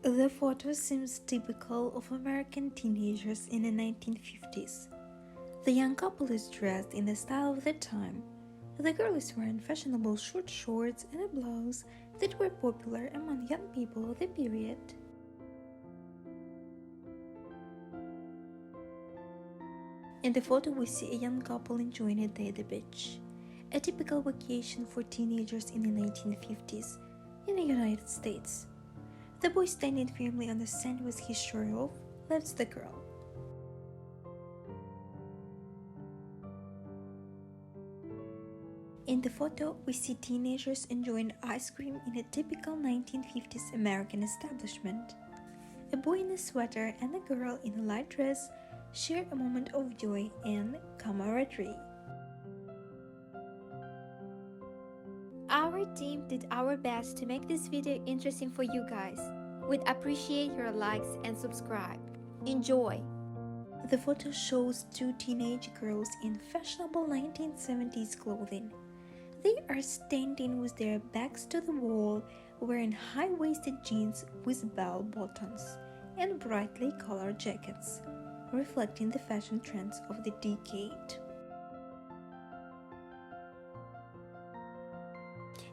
The photo seems typical of American teenagers in the 1950s. The young couple is dressed in the style of the time. The girl is wearing fashionable short shorts and a blouse that were popular among young people of the period. In the photo, we see a young couple enjoying a day at the beach, a typical vacation for teenagers in the 1950s in the United States. The boy standing firmly on the sand with his shirt off lets the girl. In the photo, we see teenagers enjoying ice cream in a typical 1950s American establishment. A boy in a sweater and a girl in a light dress share a moment of joy and camaraderie. Our team did our best to make this video interesting for you guys. We'd appreciate your likes and subscribe. Enjoy! The photo shows two teenage girls in fashionable 1970s clothing. They are standing with their backs to the wall, wearing high-waisted jeans with bell bottoms and brightly colored jackets, reflecting the fashion trends of the decade.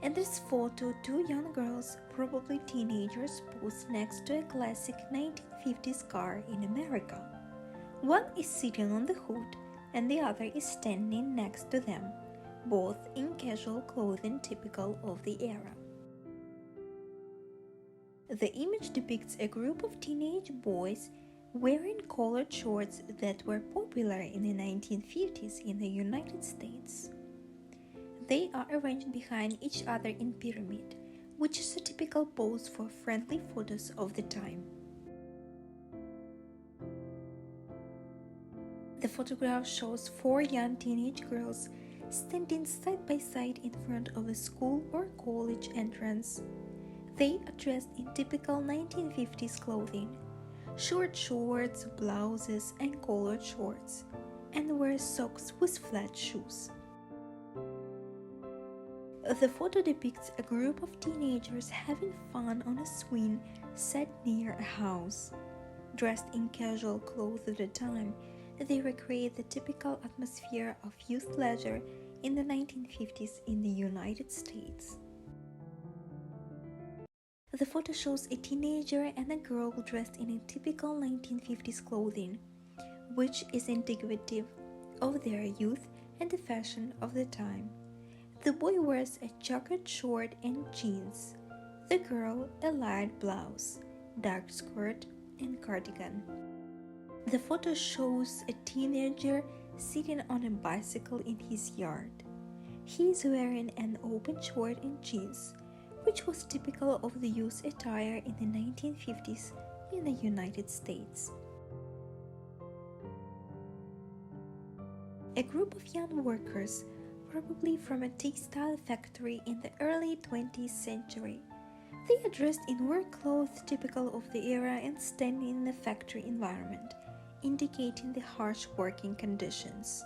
In this photo, two young girls, probably teenagers, pose next to a classic 1950s car in America. One is sitting on the hood and the other is standing next to them, both in casual clothing typical of the era. The image depicts a group of teenage boys wearing collared shorts that were popular in the 1950s in the United States. They are arranged behind each other in pyramid, which is a typical pose for friendly photos of the time. The photograph shows four young teenage girls standing side by side in front of a school or college entrance. They are dressed in typical 1950s clothing, short shorts, blouses, and collared shorts, and wear socks with flat shoes. The photo depicts a group of teenagers having fun on a swing set near a house. Dressed in casual clothes at the time, they recreate the typical atmosphere of youth leisure in the 1950s in the United States. The photo shows a teenager and a girl dressed in a typical 1950s clothing, which is indicative of their youth and the fashion of the time. The boy wears a checkered short and jeans, the girl a light blouse, dark skirt, and cardigan. The photo shows a teenager sitting on a bicycle in his yard. He is wearing an open short and jeans, which was typical of the youth attire in the 1950s in the United States. A group of young workers, probably from a textile factory in the early 20th century. They are dressed in work clothes typical of the era and standing in the factory environment, indicating the harsh working conditions.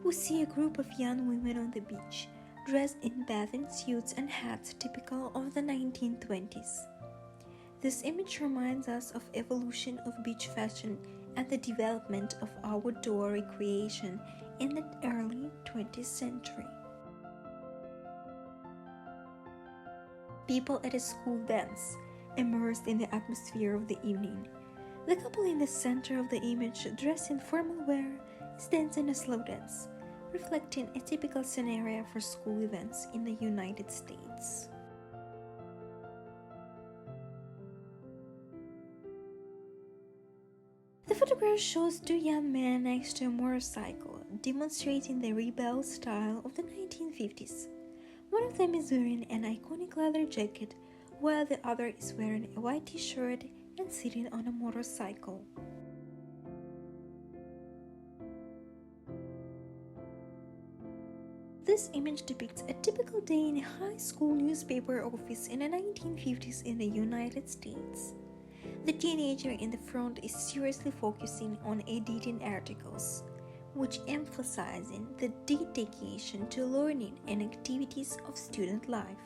We see a group of young women on the beach, dressed in bathing suits and hats typical of the 1920s. This image reminds us of evolution of beach fashion and the development of outdoor recreation in the early 20th century. People at a school dance, immersed in the atmosphere of the evening. The couple in the center of the image, dressed in formal wear, is dancing a slow dance, reflecting a typical scenario for school events in the United States. The photograph shows two young men next to a motorcycle, demonstrating the rebel style of the 1950s. One of them is wearing an iconic leather jacket, while the other is wearing a white t-shirt and sitting on a motorcycle. This image depicts a typical day in a high school newspaper office in the 1950s in the United States. The teenager in the front is seriously focusing on editing articles, which emphasizing the dedication to learning and activities of student life.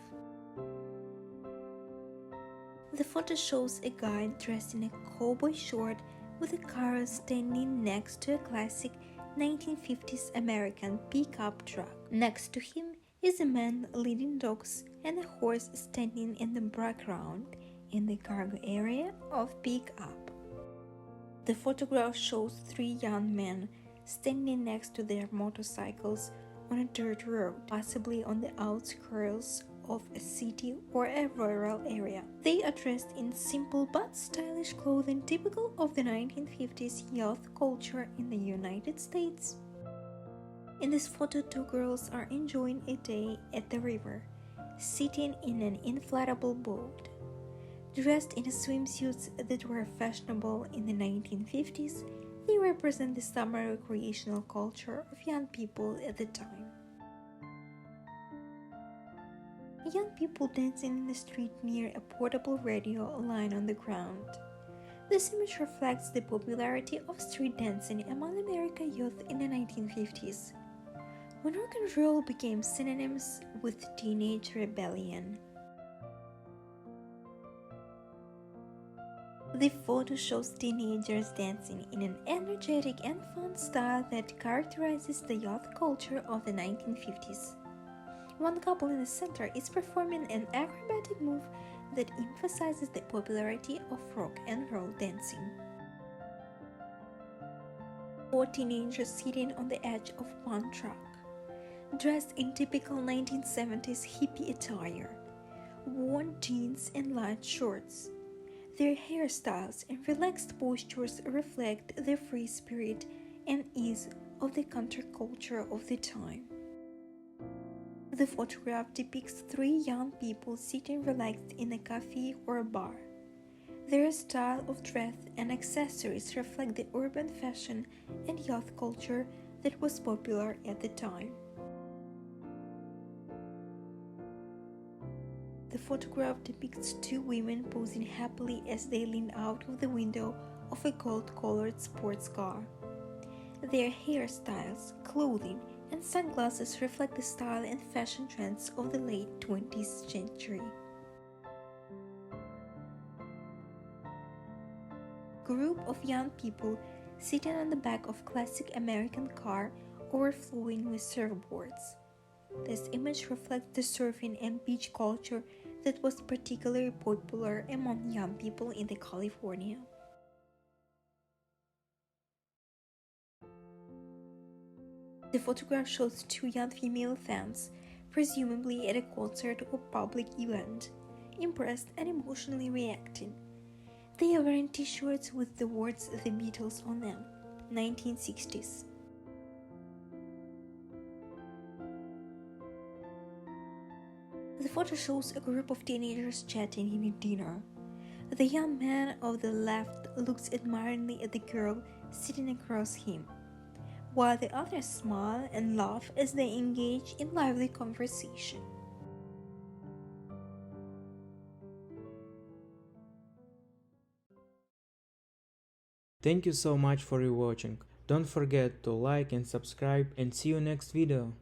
The photo shows a guy dressed in a cowboy shirt with a car standing next to a classic 1950s American pickup truck. Next to him is a man leading dogs and a horse standing in the background in the cargo area of pickup. The photograph shows three young men standing next to their motorcycles on a dirt road, possibly on the outskirts of a city or a rural area. They are dressed in simple but stylish clothing typical of the 1950s youth culture in the United States. In this photo, two girls are enjoying a day at the river, sitting in an inflatable boat. Dressed in swimsuits that were fashionable in the 1950s, they represent the summer recreational culture of young people at the time. Young people dancing in the street near a portable radio lying on the ground. This image reflects the popularity of street dancing among American youth in the 1950s, when rock and roll became synonyms with teenage rebellion. The photo shows teenagers dancing in an energetic and fun style that characterizes the youth culture of the 1950s. One couple in the center is performing an acrobatic move that emphasizes the popularity of rock and roll dancing. Four teenagers sitting on the edge of one truck, dressed in typical 1970s hippie attire, worn jeans and light shorts. Their hairstyles and relaxed postures reflect the free spirit and ease of the counterculture of the time. The photograph depicts three young people sitting relaxed in a cafe or a bar. Their style of dress and accessories reflect the urban fashion and youth culture that was popular at the time. The photograph depicts two women posing happily as they lean out of the window of a gold-colored sports car. Their hairstyles, clothing, and sunglasses reflect the style and fashion trends of the late 20th century. Group of young people sitting on the back of classic American car overflowing with surfboards. This image reflects the surfing and beach culture that was particularly popular among young people in California. The photograph shows two young female fans, presumably at a concert or public event, impressed and emotionally reacting. They are wearing t-shirts with the words The Beatles on them, 1960s. The photo shows a group of teenagers chatting in a dinner. The young man on the left looks admiringly at the girl sitting across him, while the others smile and laugh as they engage in lively conversation. Thank you so much for watching. Don't forget to like and subscribe, and see you next video.